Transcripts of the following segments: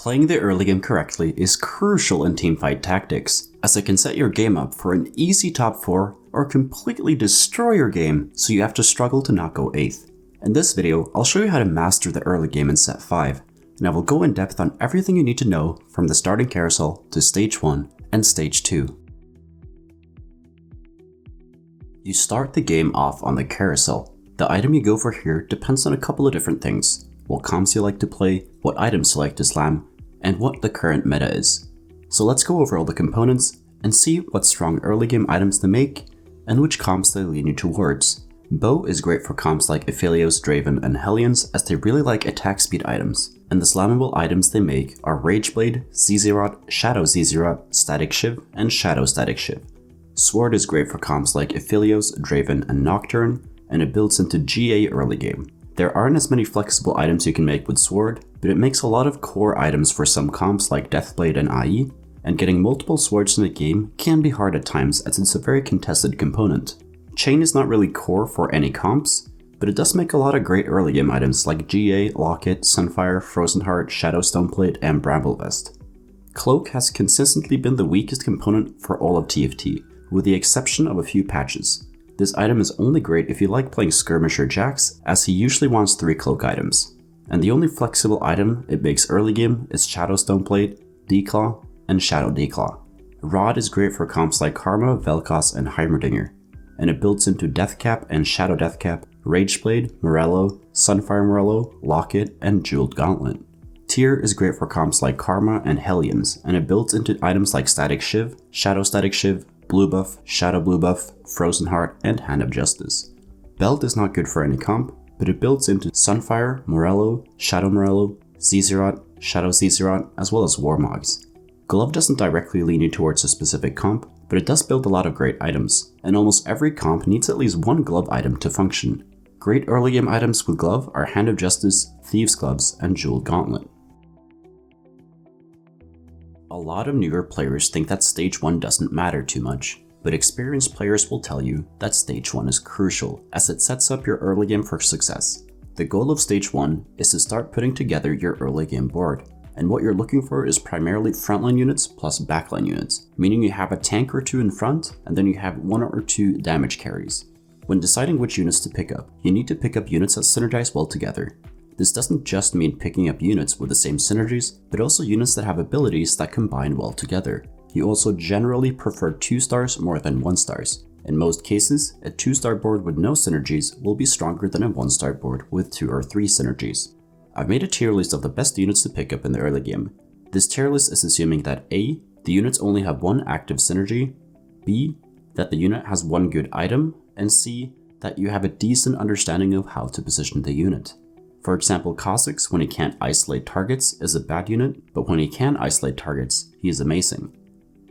Playing the early game correctly is crucial in teamfight tactics, as it can set your game up for an easy top 4 or completely destroy your game so you have to struggle to not go 8th. In this video, I'll show you how to master the early game in set 5, and I will go in depth on everything you need to know from the starting carousel to stage 1 and stage 2. You start the game off on the carousel. The item you go for here depends on a couple of different things: what comps you like to play, what items you like to slam, and what the current meta is. So let's go over all the components and see what strong early game items they make and which comps they lean you towards. Bow is great for comps like Aphelios, Draven, and Hellions, as they really like attack speed items, and the slammable items they make are Rageblade, Zizirot, Shadow Zizirot, Static Shiv, and Shadow Static Shiv. Sword is great for comps like Aphelios, Draven, and Nocturne, and it builds into GA early game. There aren't as many flexible items you can make with Sword, but it makes a lot of core items for some comps like Deathblade and IE, and getting multiple swords in a game can be hard at times as it's a very contested component. Chain is not really core for any comps, but it does make a lot of great early game items like GA, Locket, Sunfire, Frozen Heart, Shadow Stoneplate, and Bramble Vest. Cloak has consistently been the weakest component for all of TFT, with the exception of a few patches. This item is only great if you like playing Skirmisher Jax, as he usually wants 3 cloak items. And the only flexible item it makes early game is Shadow Stoneplate, Declaw, and Shadow Declaw. Rod is great for comps like Karma, Vel'Koz, and Heimerdinger, and it builds into Deathcap and Shadow Deathcap, Rageblade, Morello, Sunfire Morello, Locket, and Jeweled Gauntlet. Tyr is great for comps like Karma and Hellions, and it builds into items like Static Shiv, Shadow Static Shiv, Blue Buff, Shadow Blue Buff, Frozen Heart, and Hand of Justice. Belt is not good for any comp, but it builds into Sunfire, Morello, Shadow Morello, Zizirot, Shadow Zizirot, as well as Warmogs. Glove doesn't directly lean you towards a specific comp, but it does build a lot of great items, and almost every comp needs at least one glove item to function. Great early game items with glove are Hand of Justice, Thieves Gloves, and Jeweled Gauntlet. A lot of newer players think that stage 1 doesn't matter too much, but experienced players will tell you that stage 1 is crucial, as it sets up your early game for success. The goal of stage 1 is to start putting together your early game board, and what you're looking for is primarily frontline units plus backline units, meaning you have a tank or 2 in front and then you have 1 or 2 damage carries. When deciding which units to pick up, you need to pick up units that synergize well together. This doesn't just mean picking up units with the same synergies, but also units that have abilities that combine well together. You also generally prefer 2 stars more than 1 stars. In most cases, a 2-star board with no synergies will be stronger than a 1-star board with 2 or 3 synergies. I've made a tier list of the best units to pick up in the early game. This tier list is assuming that A, the units only have 1 active synergy, B, that the unit has 1 good item, and C, that you have a decent understanding of how to position the unit. For example, Kha'Zix, when he can't isolate targets, is a bad unit, but when he can isolate targets, he is amazing.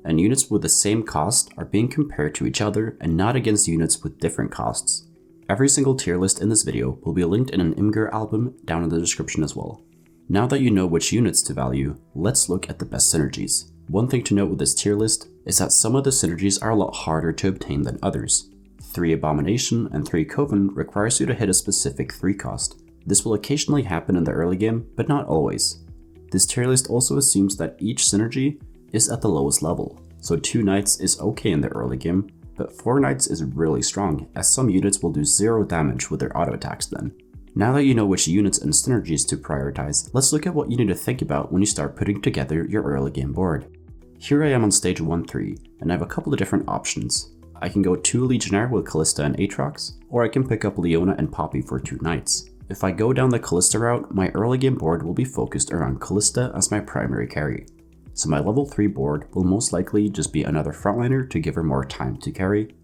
And units with the same cost are being compared to each other and not against units with different costs. Every single tier list in this video will be linked in an Imgur album down in the description as well. Now that you know which units to value, let's look at the best synergies. One thing to note with this tier list is that some of the synergies are a lot harder to obtain than others. 3 Abomination and 3 Coven requires you to hit a specific 3 cost. This will occasionally happen in the early game, but not always. This tier list also assumes that each synergy is at the lowest level, so 2 Knights is okay in the early game, but 4 Knights is really strong, as some units will do 0 damage with their auto attacks then. Now that you know which units and synergies to prioritize, let's look at what you need to think about when you start putting together your early game board. Here I am on stage 1-3, and I have a couple of different options. I can go 2 Legionnaire with Callista and Aatrox, or I can pick up Leona and Poppy for 2 Knights. If I go down the Callista route, my early game board will be focused around Callista as my primary carry. So my level 3 board will most likely just be another frontliner to give her more time to carry.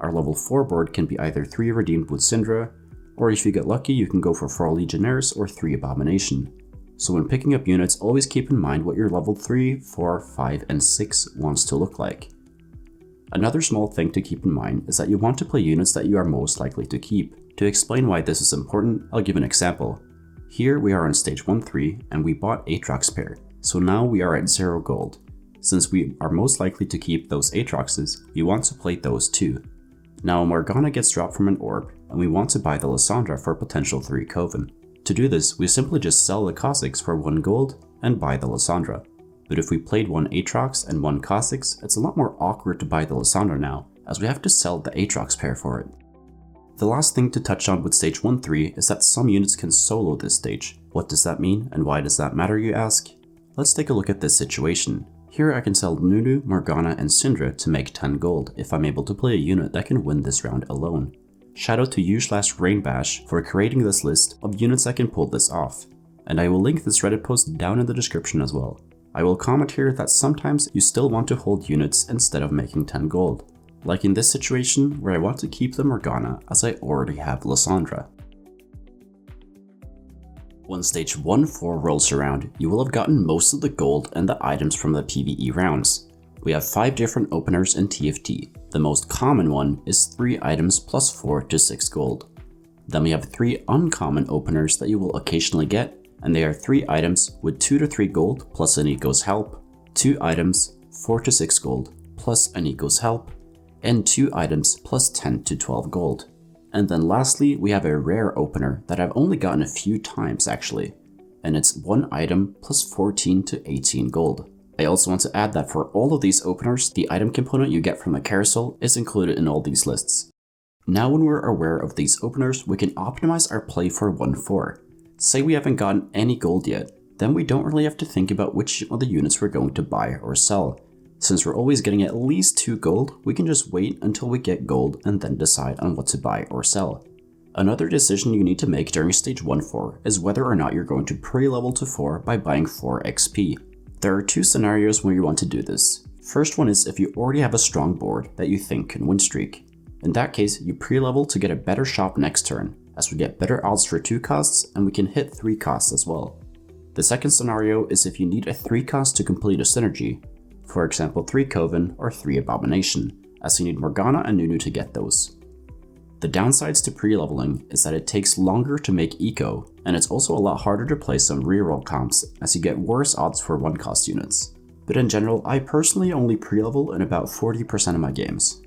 Our level 4 board can be either 3 Redeemed with Syndra, or if you get lucky you can go for 4 Legionnaires or 3 Abomination. So when picking up units, always keep in mind what your level 3, 4, 5, and 6 wants to look like. Another small thing to keep in mind is that you want to play units that you are most likely to keep. To explain why this is important, I'll give an example. Here we are on stage 1-3 and we bought Aatrox pair, so now we are at 0 gold. Since we are most likely to keep those Aatroxes, we want to play those too. Now Morgana gets dropped from an orb, and we want to buy the Lysandra for potential 3 Coven. To do this, we simply just sell the Kha'Zix for 1 gold, and buy the Lysandra. But if we played one Aatrox and one Kha'Zix, it's a lot more awkward to buy the Lysandra now, as we have to sell the Aatrox pair for it. The last thing to touch on with stage 1-3 is that some units can solo this stage. What does that mean and why does that matter, you ask? Let's take a look at this situation. Here I can sell Nunu, Morgana and Syndra to make 10 gold if I'm able to play a unit that can win this round alone. Shout out to u/Rainbash for creating this list of units that can pull this off. And I will link this Reddit post down in the description as well. I will comment here that sometimes you still want to hold units instead of making 10 gold. Like in this situation where I want to keep the Morgana as I already have Lysandra. When stage 1-4 rolls around, you will have gotten most of the gold and the items from the PvE rounds. We have 5 different openers in TFT. The most common one is 3 items plus 4 to 6 gold. Then we have 3 uncommon openers that you will occasionally get, and they are 3 items with 2 to 3 gold plus an Eco's help, 2 items 4 to 6 gold plus an Eco's help, and 2 items plus 10 to 12 gold. And then lastly, we have a rare opener that I've only gotten a few times actually, and it's 1 item plus 14 to 18 gold. I also want to add that for all of these openers, the item component you get from the carousel is included in all these lists. Now when we're aware of these openers, we can optimize our play for 1-4. Say we haven't gotten any gold yet, then we don't really have to think about which of the units we're going to buy or sell. Since we're always getting at least 2 gold, we can just wait until we get gold and then decide on what to buy or sell. Another decision you need to make during stage 1-4 is whether or not you're going to pre-level to 4 by buying 4 XP. There are 2 scenarios where you want to do this. First one is if you already have a strong board that you think can win streak. In that case, you pre-level to get a better shop next turn, as we get better odds for 2 costs and we can hit 3 costs as well. The second scenario is if you need a 3 cost to complete a synergy. For example 3 Coven or 3 Abomination, as you need Morgana and Nunu to get those. The downsides to pre-leveling is that it takes longer to make eco, and it's also a lot harder to play some reroll comps as you get worse odds for 1 cost units. But in general, I personally only pre-level in about 40% of my games.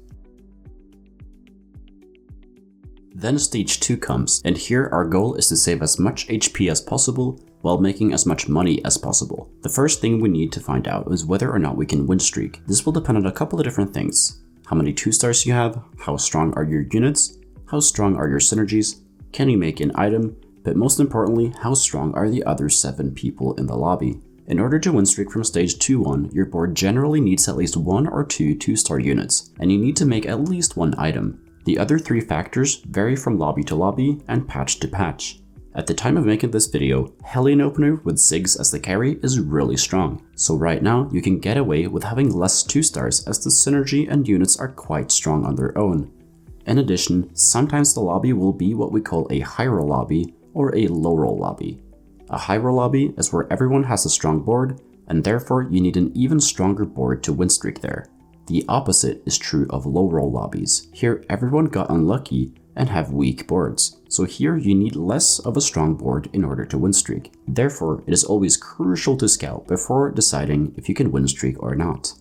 Then stage 2 comes, and here our goal is to save as much HP as possible while making as much money as possible. The first thing we need to find out is whether or not we can win streak. This will depend on a couple of different things. How many 2-stars you have, how strong are your units, how strong are your synergies, can you make an item, but most importantly, how strong are the other 7 people in the lobby. In order to win streak from stage 2-1, your board generally needs at least 1 or 2 2-star units, and you need to make at least 1 item. The other 3 factors vary from lobby to lobby and patch to patch. At the time of making this video, Hellion opener with Ziggs as the carry is really strong, so right now you can get away with having less 2-stars as the synergy and units are quite strong on their own. In addition, sometimes the lobby will be what we call a high roll lobby or a low roll lobby. A high roll lobby is where everyone has a strong board, and therefore you need an even stronger board to win streak there. The opposite is true of low roll lobbies. Here everyone got unlucky and have weak boards, so here you need less of a strong board in order to win streak. Therefore, it is always crucial to scout before deciding if you can win streak or not.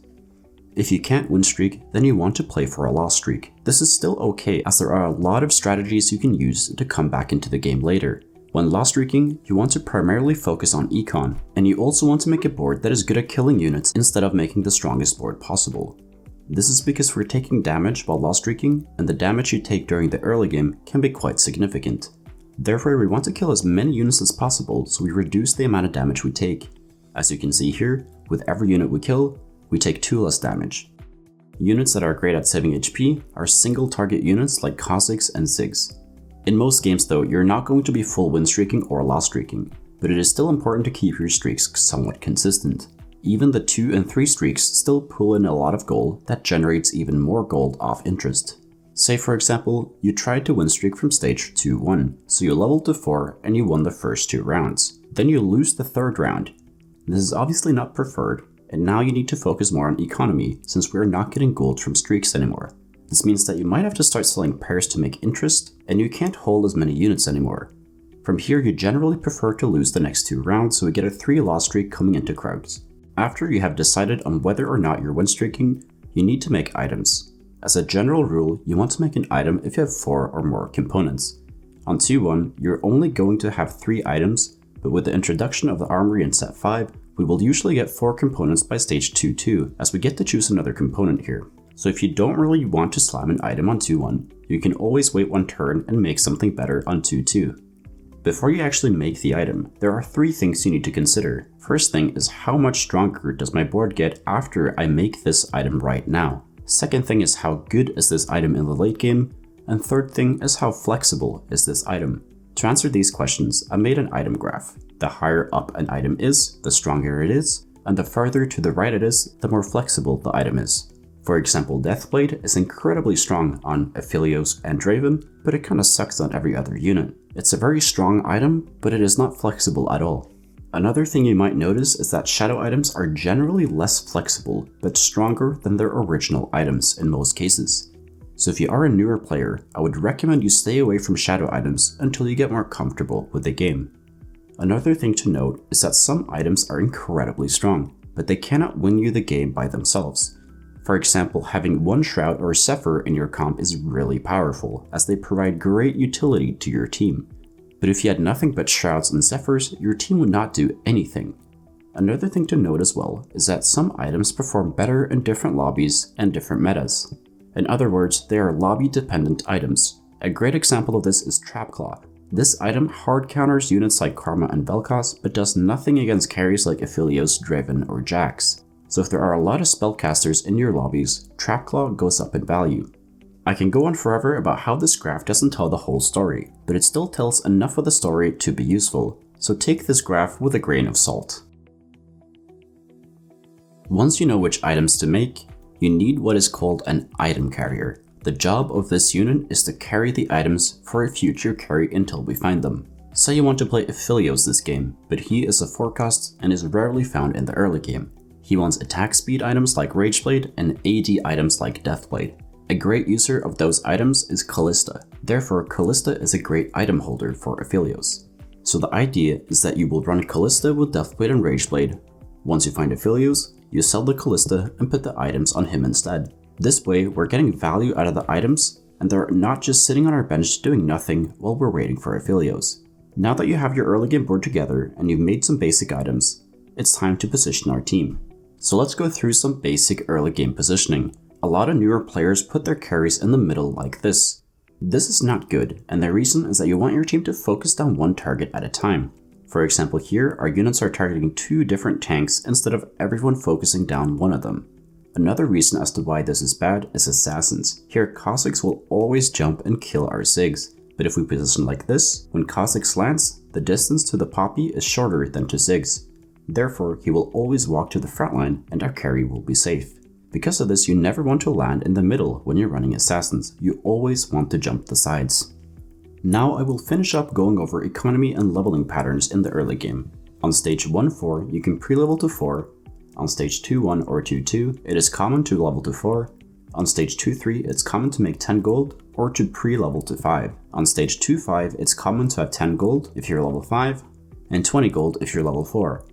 If you can't win streak, then you want to play for a loss streak. This is still okay as there are a lot of strategies you can use to come back into the game later. When loss streaking, you want to primarily focus on econ, and you also want to make a board that is good at killing units instead of making the strongest board possible. This is because we're taking damage while loss streaking, and the damage you take during the early game can be quite significant. Therefore, we want to kill as many units as possible so we reduce the amount of damage we take. As you can see here, with every unit we kill, we take 2 less damage. Units that are great at saving HP are single target units like Kha'Zix and Ziggs. In most games though, you're not going to be full win streaking or loss streaking, but it is still important to keep your streaks somewhat consistent. Even the 2 and 3 streaks still pull in a lot of gold that generates even more gold off interest. Say for example, you tried to win streak from stage 2-1, so you leveled to 4 and you won the first 2 rounds. Then you lose the 3rd round. This is obviously not preferred, and now you need to focus more on economy since we are not getting gold from streaks anymore. This means that you might have to start selling pairs to make interest, and you can't hold as many units anymore. From here you generally prefer to lose the next 2 rounds so we get a 3 loss streak coming into crowds. After you have decided on whether or not you're win streaking, you need to make items. As a general rule, you want to make an item if you have 4 or more components. On 2-1, you're only going to have 3 items, but with the introduction of the armory in set 5, We will usually get 4 components by stage 2-2, as we get to choose another component here. So if you don't really want to slam an item on 2-1, you can always wait 1 turn and make something better on 2-2. Before you actually make the item, there are 3 things you need to consider. First thing is how much stronger does my board get after I make this item right now. Second thing is how good is this item in the late game, and third thing is how flexible is this item. To answer these questions, I made an item graph. The higher up an item is, the stronger it is, and the farther to the right it is, the more flexible the item is. For example, Deathblade is incredibly strong on Aphelios and Draven, but it kinda sucks on every other unit. It's a very strong item, but it is not flexible at all. Another thing you might notice is that shadow items are generally less flexible, but stronger than their original items in most cases. So if you are a newer player, I would recommend you stay away from shadow items until you get more comfortable with the game. Another thing to note is that some items are incredibly strong, but they cannot win you the game by themselves. For example, having 1 Shroud or Zephyr in your comp is really powerful, as they provide great utility to your team. But if you had nothing but Shrouds and Zephyrs, your team would not do anything. Another thing to note as well is that some items perform better in different lobbies and different metas. In other words, they are lobby-dependent items. A great example of this is Trapclaw. This item hard counters units like Karma and Vel'Koz, but does nothing against carries like Aphelios, Draven, or Jax. So if there are a lot of spellcasters in your lobbies, Trapclaw goes up in value. I can go on forever about how this graph doesn't tell the whole story, but it still tells enough of the story to be useful, so take this graph with a grain of salt. Once you know which items to make, you need what is called an item carrier. The job of this unit is to carry the items for a future carry until we find them. Say you want to play Aphelios this game, but he is a forecast and is rarely found in the early game. He wants attack speed items like Rageblade and AD items like Deathblade. A great user of those items is Callista, therefore Callista is a great item holder for Aphelios. So the idea is that you will run Callista with Deathblade and Rageblade. Once you find Aphelios, you sell the Callista and put the items on him instead. This way, we're getting value out of the items, and they're not just sitting on our bench doing nothing while we're waiting for Aphelios. Now that you have your early game board together and you've made some basic items, it's time to position our team. So let's go through some basic early game positioning. A lot of newer players put their carries in the middle like this. This is not good, and the reason is that you want your team to focus down one target at a time. For example, here our units are targeting 2 different tanks instead of everyone focusing down one of them. Another reason as to why this is bad is assassins. Here Kha'Zix will always jump and kill our Ziggs, but if we position like this, when Kha'Zix lands, the distance to the Poppy is shorter than to Ziggs. Therefore, he will always walk to the front line and our carry will be safe. Because of this, you never want to land in the middle when you're running assassins, you always want to jump the sides. Now I will finish up going over economy and leveling patterns in the early game. On stage 1-4, you can pre-level to 4. On stage 2-1 or 2-2, it is common to level to 4. On stage 2-3, it's common to make 10 gold or to pre-level to 5. On stage 2-5, it's common to have 10 gold if you're level 5, and 20 gold if you're level 4.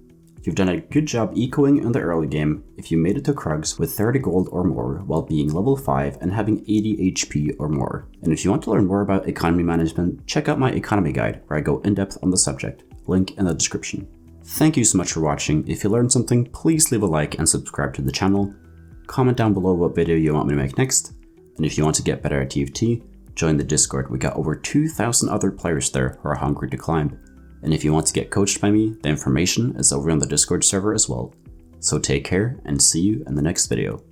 You've done a good job ecoing in the early game if you made it to Krugs with 30 gold or more while being level 5 and having 80 HP or more. And if you want to learn more about economy management, check out my economy guide where I go in depth on the subject, link in the description. Thank you so much for watching. If you learned something, please leave a like and subscribe to the channel. Comment down below what video you want me to make next. And if you want to get better at TFT, join the Discord. We got over 2,000 other players there who are hungry to climb. And if you want to get coached by me, the information is over on the Discord server as well. So take care and see you in the next video.